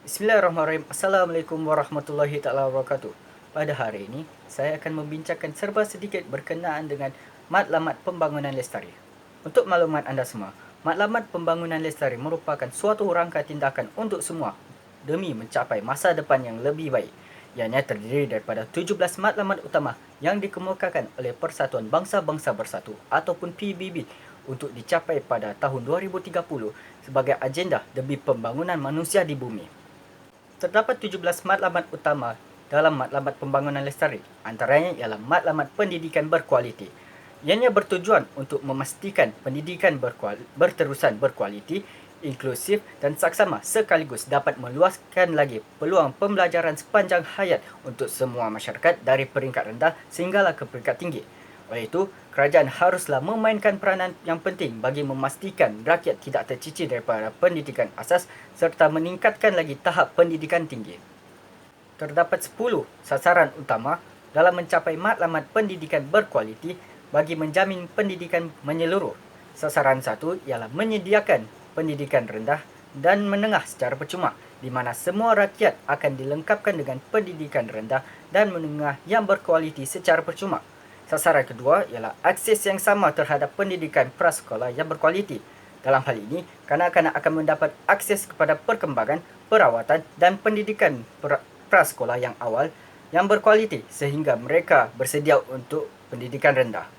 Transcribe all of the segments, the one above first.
Bismillahirrahmanirrahim. Assalamualaikum warahmatullahi taala wabarakatuh. Pada hari ini, saya akan membincangkan serba sedikit berkenaan dengan matlamat pembangunan lestari. Untuk maklumat anda semua, matlamat pembangunan lestari merupakan suatu rangka tindakan untuk semua demi mencapai masa depan yang lebih baik. Ianya terdiri daripada 17 matlamat utama yang dikemukakan oleh Persatuan Bangsa-Bangsa Bersatu ataupun PBB untuk dicapai pada tahun 2030 sebagai agenda demi pembangunan manusia di bumi. Terdapat 17 matlamat utama dalam matlamat pembangunan lestari. Antaranya ialah matlamat pendidikan berkualiti. Ianya bertujuan untuk memastikan pendidikan berterusan berkualiti, inklusif dan saksama sekaligus dapat meluaskan lagi peluang pembelajaran sepanjang hayat untuk semua masyarakat dari peringkat rendah sehinggalah ke peringkat tinggi. Oleh itu, kerajaan haruslah memainkan peranan yang penting bagi memastikan rakyat tidak tercicir daripada pendidikan asas serta meningkatkan lagi tahap pendidikan tinggi. Terdapat 10 sasaran utama dalam mencapai matlamat pendidikan berkualiti bagi menjamin pendidikan menyeluruh. Sasaran 1 ialah menyediakan pendidikan rendah dan menengah secara percuma, di mana semua rakyat akan dilengkapkan dengan pendidikan rendah dan menengah yang berkualiti secara percuma. Sasaran kedua ialah akses yang sama terhadap pendidikan prasekolah yang berkualiti. Dalam hal ini, kanak-kanak akan mendapat akses kepada perkembangan, perawatan dan pendidikan prasekolah yang awal yang berkualiti sehingga mereka bersedia untuk pendidikan rendah.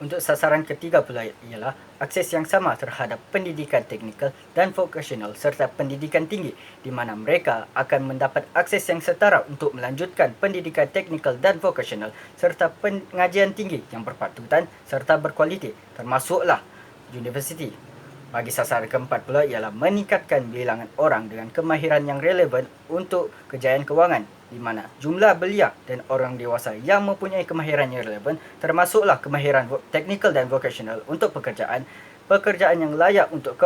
Untuk sasaran ketiga pula ialah akses yang sama terhadap pendidikan teknikal dan vokasional serta pendidikan tinggi, di mana mereka akan mendapat akses yang setara untuk melanjutkan pendidikan teknikal dan vokasional serta pengajian tinggi yang berpatutan serta berkualiti, termasuklah universiti. Bagi sasaran keempat pula ialah meningkatkan bilangan orang dengan kemahiran yang relevan untuk kejayaan kewangan, di mana jumlah belia dan orang dewasa yang mempunyai kemahiran yang relevan termasuklah kemahiran teknikal dan vokasional untuk pekerjaan yang layak untuk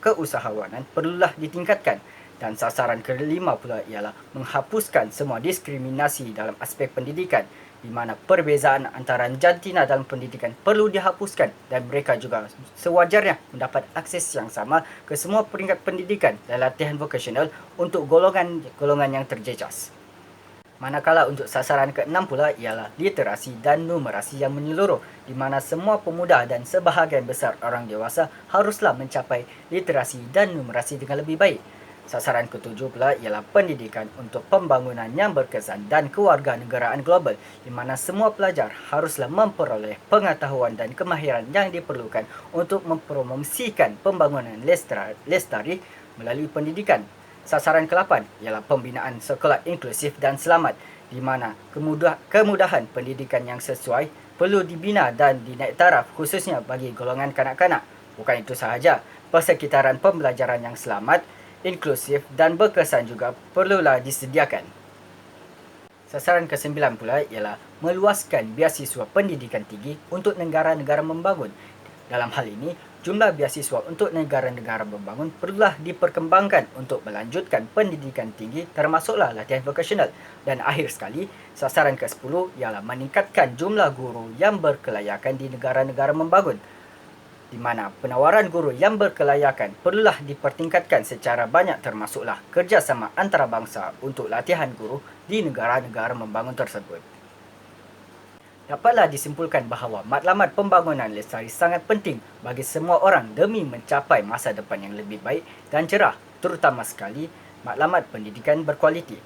keusahawanan perlulah ditingkatkan. Dan sasaran kelima pula ialah menghapuskan semua diskriminasi dalam aspek pendidikan, di mana perbezaan antara jantina dalam pendidikan perlu dihapuskan dan mereka juga sewajarnya mendapat akses yang sama ke semua peringkat pendidikan dan latihan vokasional untuk golongan yang terjejas. Manakala untuk sasaran ke-6 pula ialah literasi dan numerasi yang menyeluruh, di mana semua pemuda dan sebahagian besar orang dewasa haruslah mencapai literasi dan numerasi dengan lebih baik. Sasaran ke-7 pula ialah pendidikan untuk pembangunan yang berkesan dan kewarganegaraan global, di mana semua pelajar haruslah memperoleh pengetahuan dan kemahiran yang diperlukan untuk mempromosikan pembangunan lestari melalui pendidikan. Sasaran ke-8 ialah pembinaan sekolah inklusif dan selamat, di mana kemudahan pendidikan yang sesuai perlu dibina dan dinaik taraf khususnya bagi golongan kanak-kanak. Bukan itu sahaja, persekitaran pembelajaran yang selamat, inklusif dan berkesan juga perlulah disediakan. Sasaran ke-9 pula ialah meluaskan beasiswa pendidikan tinggi untuk negara-negara membangun. Dalam hal ini, jumlah beasiswa untuk negara-negara membangun perlulah diperkembangkan untuk melanjutkan pendidikan tinggi termasuklah latihan vokasional. Dan akhir sekali, sasaran ke-10 ialah meningkatkan jumlah guru yang berkelayakan di negara-negara membangun, di mana penawaran guru yang berkelayakan perlulah dipertingkatkan secara banyak termasuklah kerjasama antarabangsa untuk latihan guru di negara-negara membangun tersebut. Dapatlah disimpulkan bahawa matlamat pembangunan lestari sangat penting bagi semua orang demi mencapai masa depan yang lebih baik dan cerah, terutama sekali matlamat pendidikan berkualiti.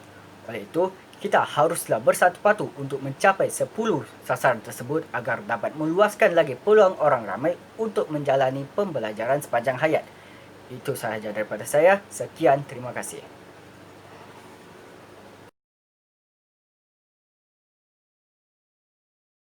Oleh itu, kita haruslah bersatu padu untuk mencapai 10 sasaran tersebut agar dapat meluaskan lagi peluang orang ramai untuk menjalani pembelajaran sepanjang hayat. Itu sahaja daripada saya. Sekian, terima kasih.